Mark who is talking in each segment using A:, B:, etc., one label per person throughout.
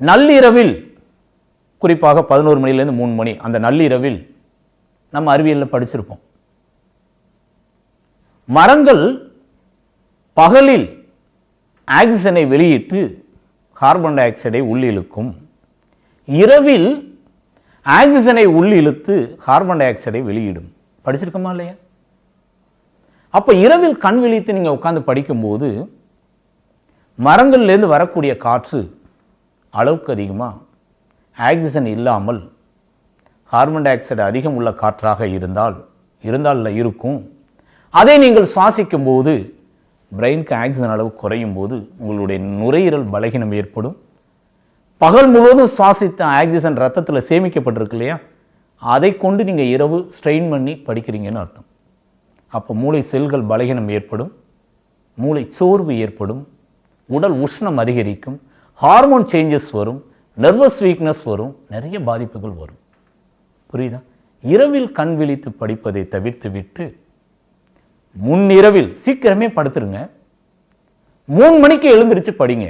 A: நள்ளிரவில், குறிப்பாக 11 மணிலேருந்து 3 மணி, அந்த நள்ளிரவில் நம்ம அறிவியலில் படிச்சிருப்போம். மரங்கள் பகலில் ஆக்சிஜனை வெளியிட்டு கார்பன் டை ஆக்சைடை உள்ளிழுக்கும். இரவில் ஆக்சிஜனை உள்ளிழுத்து கார்பன் டை ஆக்சைடை வெளியிடும். படிச்சிருக்கோமா இல்லையா? அப்போ இரவில் கண் விழித்து நீங்கள் உட்காந்து படிக்கும்போது மரங்கள்லேருந்து வரக்கூடிய காற்று அளவுக்கு அதிகமாக ஆக்சிஜன் இல்லாமல் கார்பன் டை ஆக்சைடு அதிகம் உள்ள காற்றாக இருந்தால் இருக்கும். அதை நீங்கள் சுவாசிக்கும் போது பிரெயினுக்கு ஆக்சிஜன் அளவு குறையும் போது உங்களுடைய நுரையீரல் பலகீனம் ஏற்படும். பகல் முழுவதும் சுவாசித்த ஆக்சிஜன் ரத்தத்தில் சேமிக்கப்பட்டிருக்கு இல்லையா, அதை கொண்டு நீங்கள் இரவு ஸ்ட்ரெயின் பண்ணி படிக்கிறீங்கன்னு அர்த்தம். அப்போ மூளை செல்கள் பலகீனம் ஏற்படும், மூளை சோர்வு ஏற்படும், உடல் உஷ்ணம் அதிகரிக்கும், ஹார்மோன் சேஞ்சஸ் வரும், நர்வஸ் வீக்னஸ் வரும், நிறைய பாதிப்புகள் வரும். புரியுதா? இரவில் கண் விழித்து படிப்பதை தவிர்த்து விட்டு முன்னிரவில் சீக்கிரமே படுத்துருங்க. 3 மணிக்கு எழுந்திருச்சு படிங்க.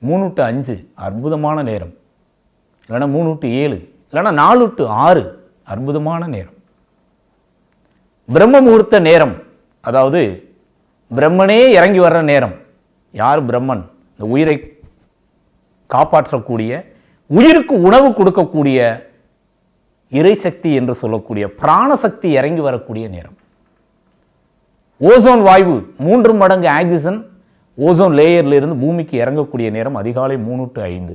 A: 3 to 5 அற்புதமான நேரம், இல்லைன்னா 3 to 7, இல்லைன்னா 4 to 6 அற்புதமான நேரம். பிரம்ம முகூர்த்த நேரம், அதாவது பிரம்மனே இறங்கி வர்ற நேரம். யார் பிரம்மன்? இந்த உயிரை காப்பாற்றக்கூடிய, உயிருக்கு உணவு கொடுக்கக்கூடிய இறைசக்தி என்று சொல்லக்கூடிய பிராணசக்தி இறங்கி வரக்கூடிய நேரம். ஓசோன் வாயு 3 மடங்கு ஆக்சிஜன் ஓசோன் லேயர்ல இருந்து பூமிக்கு இறங்கக்கூடிய நேரம் அதிகாலை 3 to 5.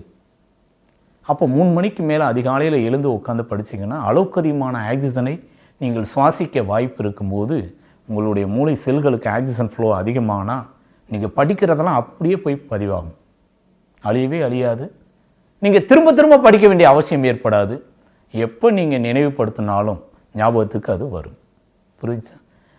A: அப்போ 3 மணிக்கு மேலே அதிகாலையில் எழுந்து உட்காந்து படிச்சிங்கன்னா அளவுக்கு அதிகமான ஆக்சிஜனை நீங்கள் சுவாசிக்க வாய்ப்பு இருக்கும்போது உங்களுடைய மூளை செல்களுக்கு ஆக்சிஜன் ஃப்ளோ அதிகமானால் நீங்கள் படிக்கிறதெல்லாம் அப்படியே போய் பதிவாகும். அழியவே அழியாது. நீங்கள் திரும்ப திரும்ப படிக்க வேண்டிய அவசியம் ஏற்படாது. எப்போ நீங்கள் நினைவுபடுத்தினாலும் ஞாபகத்துக்கு அது வரும். புரியுது?